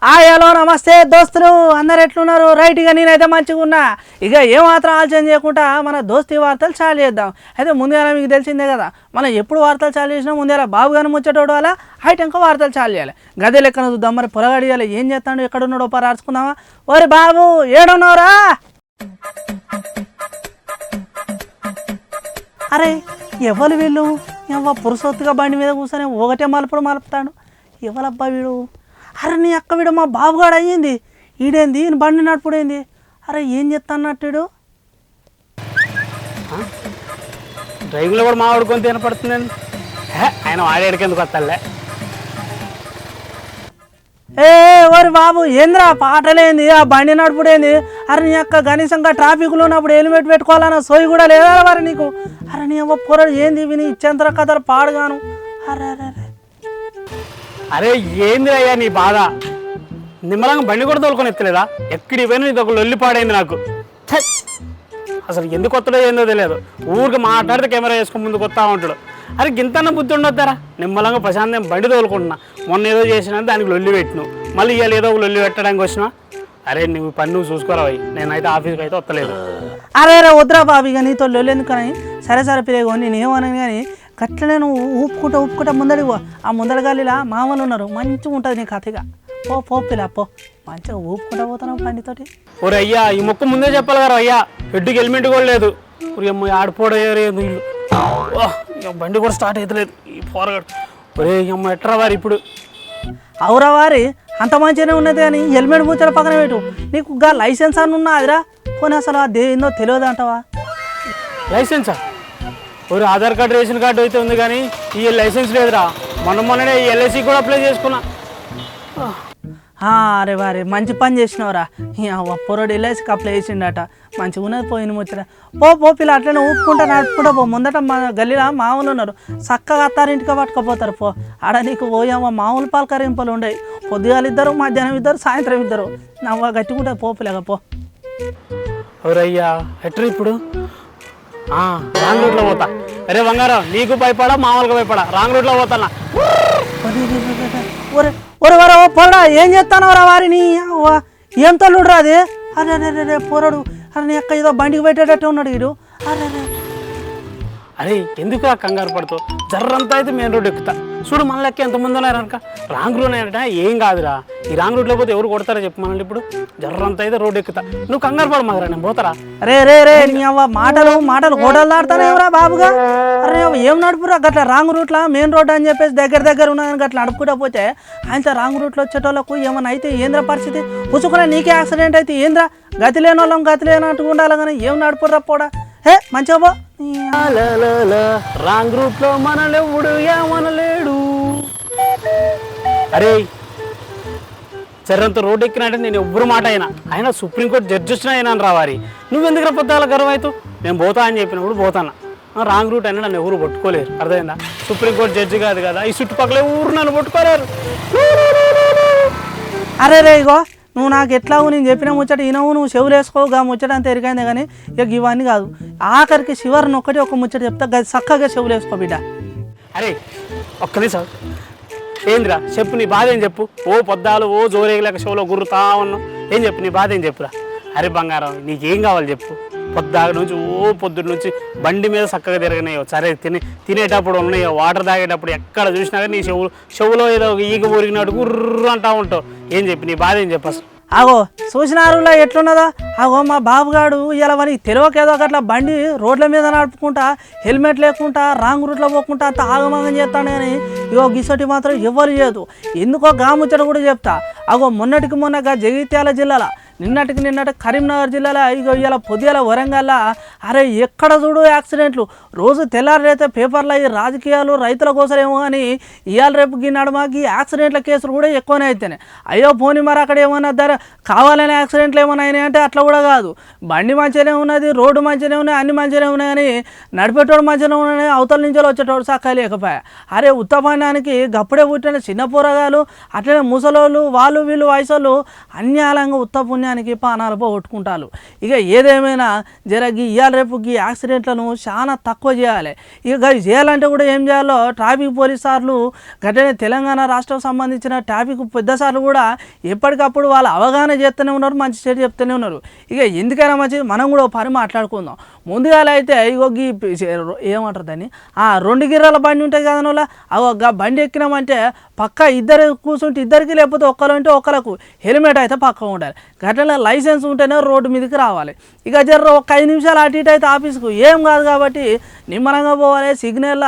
Hello నమస్తే దోస్తులు అందరు ఎట్లున్నారు రైట్ ఇక నేనైతే మంచిగా ఉన్నా ఇక ఏమాత్రం ఆలోచన చేయకుండా మన దోస్తీ వార్తలు చాలు చేద్దాం అయితే ముందుగా మీకు తెలిసిందే కదా మనం ఎప్పుడు వార్తలు చాలు చేసినా ముందే బాబు గారిని ముచ్చటోడు అలా హైట్ ఇంకా వార్తలు చాలు చేయాలి గదే లెక్కన చూద్దాం మరి పొరగడియాలి ఏం చేస్తాడు ఎక్కడున్నాడో రాసుకుందామా ఓరే బాబు ఏడున్నావురా అరే ఎవరు వీళ్ళు పురుషొత్తుగా బండి మీద కూర్చొని ఒకటే మలుపుతాడు ఎవరబ్బా వీడు అరే నీ అక్క వీడు మా బాబుగాడు అయ్యింది ఈడేంది ఈయన బండి నడుపుడేంది అరే ఏం చెప్తాన్నట్టు డ్రైవింగ్లో కూడా మా వాడుకొని తినపడుతుందండి ఆయన వాడేడికెందుకు వస్తాలే ఓరి బాబు ఏంద్రా పాటలేంది ఆ బండి నడుపుడేంది అరే నీ అక్క కనీసంగా ట్రాఫిక్లో ఉన్నప్పుడు హెల్మెట్ పెట్టుకోవాలన్న సోయి కూడా లేదా మరి నీకు అరే నీ అవ్వ పొరడు ఏంది విని ఇచ్చేంతర కథలు పాడుగాను అరే అరే అరే అరే ఏంది అయ్యా నీ బాధ నిమ్మలంగా బండి కూడా తోలుకొని ఎత్తలేదా ఎక్కడి పోయినా ఇది ఒక లొల్లి పాడైంది నాకు అసలు ఎందుకు కొత్తడో ఏందో తెలియదు ఊరికి మాట్లాడితే కెమెరా వేసుకుని ముందుకు వస్తా ఉంటాడు అరే గింతన్న బుద్ధి ఉండొద్దారా నిమ్మలంగా ప్రశాంతం బండి తోలుకుంటున్నా మొన్న ఏదో చేసినా దానికి లొల్లి పెట్టినావు మళ్ళీ ఇవాళ ఏదో ఒక లొల్లి పెట్టడానికి వచ్చినా అరే నువ్వు పని నువ్వు చూసుకోరా నేనైతే ఆఫీస్కి అయితే వస్తలేదు అరే రే వద్దురా బాబు ఇక నీతో లొల్లి ఎందుకని సరే సరే పిరేగో నేను ఏమన్నాను కానీ గట్లనే నువ్వు ఊపుకుంటా ముందడికి పో ఆ ముందడి గాలిలా మామూలు ఉన్నారు మంచిగా ఉంటుంది నీ కథగా పో పిల్ల పో మంచిగా ఊపుకుంటా పోతున్నావు బండితోటి ఒరే అయ్యా ఈ మొక్క ముందే చెప్పాలి కదా అయ్యా హెడ్కి హెల్మెట్ కూడా లేదు ఆడిపోవడం బండి కూడా స్టార్ట్ అవుతలేదు ఈ పోరగాడు ఒరే అమ్మ ఎట్రా వారి ఇప్పుడు అవురా వారి అంత మంచిగానే ఉన్నది కానీ హెల్మెట్ ముచ్చట పక్కన పెట్టు నీకు గా లైసెన్స్ అని ఉన్నదిరా పోనీ అసలు అది ఏందో తెలియదు అంటావా లైసెన్సా ఒరే ఆధార్ కార్డు రేషన్ కార్డు అయితే ఉంది కానీ ఈ లైసెన్స్ లేదురా మొన్ననే ఎల్ఐసి కూడా అప్లై చేసుకున్నా అరే వారే మంచి పని చేసినావురా పొరడు ఎల్ఐసికి అప్లై చేసిండట మంచిగా ఉన్నది పోయిన ముచ్చట పో పిల్ల అట్లనే ఊపుకుంటా నడుపుకుంటా పో ముందట మా గల్లీలో మామూలు ఉన్నారు చక్కగా అత్తారింటికి పట్టుకపోతారు పో ఆడ నీకు పోయామో మామూలు పలకరింపులు ఉండవు పొద్దుగాలు ఇద్దరు మధ్యాహ్నం ఇద్దరు సాయంత్రం ఇద్దరు నవ్వ గట్టికుంటా పో పిల్లగా పో ఎవరయ్యా ఎట్రా ఇప్పుడు రాంగ్ రూట్లో పోతా అరే బంగారం నీకు భయపడా మామూలుగా భయపడా రాంగ్ రూట్లో పోతానా ఒరే పొరడా ఏం చేస్తానవరా వారిని ఏం తల్లుడురా అది అరే అరే రే పొరడు అరే నీ అక్క ఏదో బండికి పెట్టేటట్టు ఉన్నాడు వీడు అరే అరే ఎందుకు కంగారు పడుతావు జర్రంతా అయితే మెయిన్ రోడ్ ఎక్కుతా చూడు మన లెక్క ఎంతమంది ఉన్నారనక రాంగ్ రూట్ అంటే ఏం కాదురా ఈ రాంగ్ రూట్లో పోతే ఎవరు కొడతారో చెప్పు మనల్ని ఇప్పుడు జర్రంతా అయితే రోడ్ ఎక్కుతా నువ్వు కంగారు పడు మాదిరా నేను పోతారా రే నీ అవ్వ మాటలు గోడలు దాడతానేవరా బాబుగా అరే ఏం నడుపురా గట్లా రాంగ్ రూట్లో మెయిన్ రోడ్ అని చెప్పేసి దగ్గర ఉన్నదని గట్లా నడుపుకుంటా పోతే ఆయనతో రాంగ్ రూట్లో వచ్చేటోళ్ళకు ఏమైనా అయితే ఏంద్రా పరిస్థితి పుచ్చుకునే నీకే యాక్సిడెంట్ అయితే ఏంద్రా గతి లేని వాళ్ళం గతి లేనట్టుగా ఉండాలి కానీ ఏం నడుపురా పోడా మంచిగా పో రాంగ్ రూట్ లో మనలెవుడు ఏమనలేడు అరే చర్రంతో రోడ్డు ఎక్కినంటే నేను ఎవ్వరు మాట అయినా సుప్రీంకోర్టు జడ్జి వచ్చినా అయినా రావారి నువ్వెందుకు పొద్దాల గర్వం అవుతావు నేను పోతా అని చెప్పినప్పుడు పోతాను రాంగ్ రూట్ అయినా నన్ను ఎవరు పట్టుకోలేరు అర్థమైందా సుప్రీంకోర్టు జడ్జి కాదు కదా ఈ చుట్టుపక్కల ఊరు నన్ను పట్టుకోలేరు అరే ఇగో నువ్వు నాకు ఎట్లావు నేను చెప్పిన ముచ్చట ఇనవు నువ్వు చెవులు వేసుకోగా ముచ్చట అంత ఎరికైందే కానీ ఇక ఇవన్నీ కాదు ఆఖరికి శివరిని ఒక ముచ్చట చెప్తా చక్కగా చెవులు వేసుకో బిడ్డ అరే ఒక్క నిమిషం ఏందిరా చెప్పు నీ బాధ ఏం చెప్పు పొద్దాలు జోరేగలేక షోలో గుర్రుతా ఉన్నావు ఏం చెప్పు నీ బాధ ఏం చెప్పురా అరే బంగారం నీకేం కావాలి చెప్పు పొద్దాక నుంచి పొద్దున్న నుంచి బండి మీద చక్కగా తిరగనాయో సరే తినేటప్పుడు ఉన్నాయో వాటర్ తాగేటప్పుడు ఎక్కడ చూసినా కానీ నీ చెవులో ఏదో ఈగ ఊరిగినట్టు గుర్రు అంటా ఉంటావు ఏం చెప్పి నీ బాధ ఏం చెప్పు అసలు అగో చూసినారులా ఎట్లున్నదా అగో మా బాబుగాడు ఇలా మరి తెలియకేదో అట్లా బండి రోడ్ల మీద నడుపుకుంటా హెల్మెట్ లేకుండా రాంగ్ రూట్లో పోకుండా అంత ఆగమాగం చేస్తాను కానీ ఇగో గిసటి మాత్రం ఎవరు చేయదు ఎందుకో గాముచ్చట కూడా చెప్తా అగో మొన్నగా జగిత్యాల జిల్లాలో నిన్నటి కరీంనగర్ జిల్లాలో ఇగో ఇలా పొద్దుల వరంగల్లో అరే ఎక్కడ చూడు యాక్సిడెంట్లు రోజు తెల్లారైతే పేపర్లో ఈ రాజకీయాలు రైతుల కోసం ఏమో కానీ ఇవాళ రేపు నడమాకి యాక్సిడెంట్ల కేసులు కూడా ఎక్కువనే అయితేనే అయ్యో పోనీ మరి అక్కడ ఏమన్నా కావాలనే యాక్సిడెంట్లు ఏమైనా అయినాయి అంటే అట్లా కూడా కాదు బండి మంచిగానే ఉన్నది రోడ్డు మంచిగానే ఉన్నాయి అన్ని మంచిగానే ఉన్నాయి కానీ నడిపేటోడు మంచిగానే ఉన్నాయి అవతల నుంచి వచ్చేటోడు చక్కగా లేకపోయా అరే ఉత్తమానానికి గప్పుడే పుట్టిన చిన్న పోరగాలు అట్లనే ముసలోళ్ళు వాళ్ళు వీళ్ళు వయసోళ్ళు అన్యాలంగా ఉత్తపుణ్యం పుణ్యానికి పానాలు పోగొట్టుకుంటారు. ఇక ఏదేమైనా జరగి ఇవాళ రేపు ఈ యాక్సిడెంట్లను చాలా తక్కువ చేయాలి. ఇక చేయాలంటే కూడా ఏం చేయాలో ట్రాఫిక్ పోలీసు సార్లు గట్టనే తెలంగాణ రాష్ట్రం సంబంధించిన ట్రాఫిక్ పెద్ద సార్లు కూడా ఎప్పటికప్పుడు వాళ్ళు అవగాహన చేస్తూనే ఉన్నారు, మంచి చెడు చెప్తూనే ఉన్నారు. ఇక ఎందుకైనా మంచిది మనం కూడా పని మాట్లాడుకుందాం. ముందుగా అయితే ఇగో ఏమంటారు దాన్ని 2 గిర్రాల బండి ఉంటుంది కదా, అగో బండి ఎక్కినామంటే పక్క ఇద్దరు కూర్చుంటే ఇద్దరికి, లేకపోతే ఒక్కరు ఉంటే ఒక్కరికి హెల్మెట్ అయితే పక్క ఉండాలి. గట్ల లైసెన్స్ ఉంటేనే రోడ్డు మీదకి రావాలి. ఇక జర ఒక 5 నిమిషాలు అటు ఇటు అయితే ఆఫీస్కు ఏం కాదు కాబట్టి నిమ్మలంగా పోవాలి. సిగ్నల్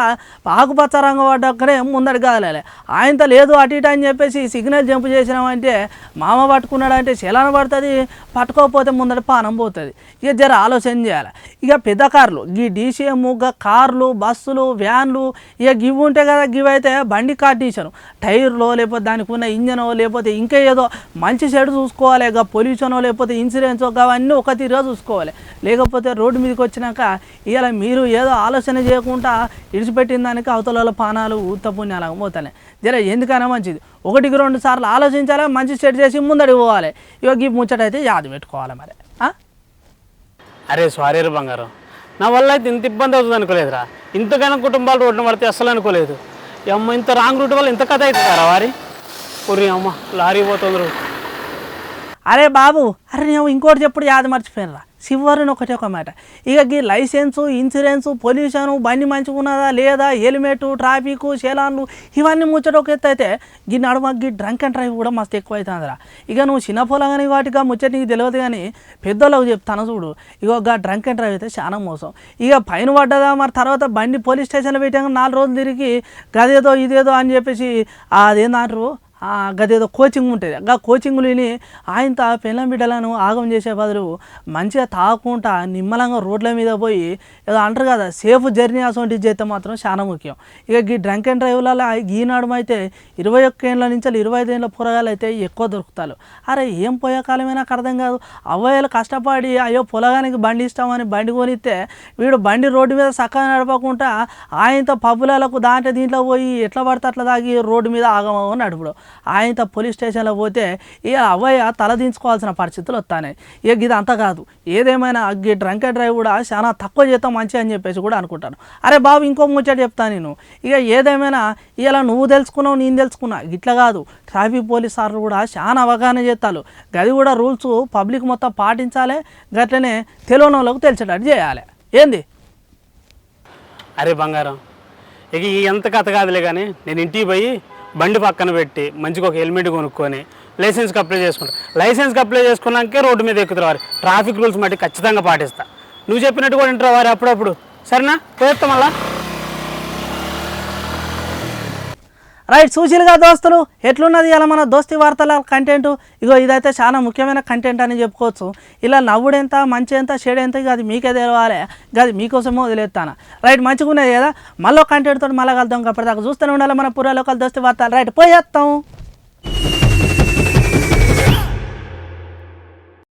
ఆకుపచ్చ రంగు పడ్డక్కడే ముందడి కదలాలి. ఆయనతో లేదు అటు ఇటు అని చెప్పేసి సిగ్నల్ జంప్ చేసినామంటే మామ పట్టుకున్నాడంటే చలాన పడుతుంది, పట్టుకోకపోతే ముందడి పానం పోతుంది. ఇక జర ఆలోచన చేయాలి. ఇక పెద్ద కార్లు డీసీఎం, కార్లు, బస్సులు, వ్యాన్లు ఇక గివి ఉంటాయి కదా, గివి అయితే బండి కండిషన్ టైర్లో లేకపోతే దానికి ఉన్న ఇంజనో లేకపోతే ఇంకా ఏదో మంచి సైడ్ చూసుకోవాలి. ఇక పొల్యూషనో లేకపోతే ఇన్సూరెన్స్ అవన్నీ ఒక తీరుగా చూసుకోవాలి. లేకపోతే రోడ్డు మీదకి వచ్చినాక ఇలా మీరు ఏదో ఆలోచన చేయకుండా ఇడిచిపెట్టిన దానికి అవతల పానాలు పుణ్యాలకు పోతాయి. జర ఎందుకైనా మంచిది 1-2 సార్లు ఆలోచించాలి, మంచి సెట్ చేసి ముందడికి పోవాలి. ఇక ఈ ముచ్చటైతే యాది పెట్టుకోవాలి మరి. అరే సారీ రే బంగారం, నా వల్ల అయితే ఇంత ఇబ్బంది అవుతుంది అనుకోలేదురా. ఇంతకైనా కుటుంబాలు రోడ్డున పడితే అస్సలు అనుకోలేదు. అమ్మ ఇంత రాంగ్ రూట్ వల్ల ఇంత కథ అవుతుందారా వారి ఒరి అమ్మ లారీ పోతుంది. అరే బాబు, అరే నేను ఇంకోటి చెప్పుడు యాది మర్చిపోయినరా, చివరిని ఒక మాట. ఇక ఈ లైసెన్సు, ఇన్సూరెన్సు, పొల్యూషను, బండి మంచిగా ఉన్నదా లేదా, హెల్మెట్, ట్రాఫిక్, చలాన్లు ఇవన్నీ ముచ్చట ఒక ఎత్తు అయితే ఈ నడుమ డ్రంక్ అండ్ డ్రైవ్ కూడా మస్తు ఎక్కువ అవుతుందిరా. ఇక నువ్వు చిన్న పొలం కానీ వాటిగా ముచ్చట నీకు తెలియదు కానీ పెద్దోళ్ళకు చెప్తాను చూడు. ఇక డ్రంక్ అండ్ డ్రైవ్ అయితే చాలా మోసం. ఇక ఫైన్ పడ్డదా మరి తర్వాత బండి పోలీస్ స్టేషన్లో పెట్టాక 4 రోజులు తిరిగి గదేదో ఇదేదో అని చెప్పేసి అదేంటారు గదేదో కోచింగ్ ఉంటుంది. కోచింగ్లు విని ఆయన పెళ్ళం బిడ్డలను ఆగం చేసే బదులు మంచిగా తాగకుండా నిమ్మలంగా రోడ్ల మీద పోయి ఏదో అంటారు కదా సేఫ్ జర్నీ అసోంటిది చేస్తే మాత్రం చాలా ముఖ్యం. ఇక ఈ డ్రంక్ అండ్ డ్రైవ్లలో ఈనాడు అయితే 21 ఏళ్ళ నుంచి 25 ఏళ్ళ పొరగాలు అయితే ఎక్కువ దొరుకుతారు. అరే ఏం పోయే కాలమైనా నాకు అర్థం కాదు. అవ్వయ్యలు కష్టపడి అయ్యో పొలగానికి బండి ఇస్తామని బండి కొనిస్తే వీడు బండి రోడ్డు మీద చక్కగా నడపకుండా ఆయనతో పబ్బులకు దీంట్లో పోయి ఎట్లా పడితే అట్లా తాగి రోడ్డు మీద ఆగమో నడుపుడు. ఆయనతో పోలీస్ స్టేషన్లో పోతే ఇక అవ్వయ్య తలదించుకోవాల్సిన పరిస్థితులు వస్తాయి. ఇక ఇది అంతా కాదు, ఏదేమైనా ఈ డ్రంక్ అండ్ డ్రైవ్ కూడా చాలా తక్కువ చేస్తాం మంచి అని చెప్పేసి కూడా అనుకుంటాను. అరే బాబు ఇంకో ముచ్చట చెప్తాను నేను. ఇక ఏదేమైనా ఇలా నువ్వు తెలుసుకున్నావు నేను తెలుసుకున్నా ఇట్లా కాదు, ట్రాఫిక్ పోలీస్ సార్లు కూడా చాలా అవగాహన చేస్తారు. గది కూడా రూల్స్ పబ్లిక్ మొత్తం పాటించాలి, గట్లనే తెలియని వాళ్ళకు తెలిసేటట్టు చేయాలి. ఏంది అరే బంగారం, ఇక ఎంత కథ కాదులే కానీ నేను ఇంటికి పోయి బండి పక్కన పెట్టి మంచిగా ఒక హెల్మెట్ కొనుక్కొని లైసెన్స్కి అప్లై చేసుకుంటా. లైసెన్స్కి అప్లై చేసుకున్నాకే రోడ్డు మీద ఎక్కుతారు వారు. ట్రాఫిక్ రూల్స్ మట్టి ఖచ్చితంగా పాటిస్తా. నువ్వు చెప్పినట్టు కూడా వింటారు వారు అప్పుడప్పుడు. సరేనా, పోయేస్తాం మళ్ళా. రైట్ చూసిలుగా దోస్తులు, ఎట్లున్నది ఇలా మన దోస్తి వార్తల కంటెంట్. ఇగో ఇదైతే చాలా ముఖ్యమైన కంటెంట్ అని చెప్పుకోవచ్చు. ఇలా నవ్వుడెంత మంచి ఎంత చెడెంత ఇక అది మీకే తెలవాలి, అది మీకోసమో వదిలేస్తాను. రైట్ మంచిగా ఉన్నది కదా, మళ్ళీ కంటెంట్తో మళ్ళీ కలుద్దాం. అప్పటిదాకా చూస్తూనే ఉండాలి మన పురా లోకల్ దోస్తి వార్తలు. రైట్ పోయేస్తాం.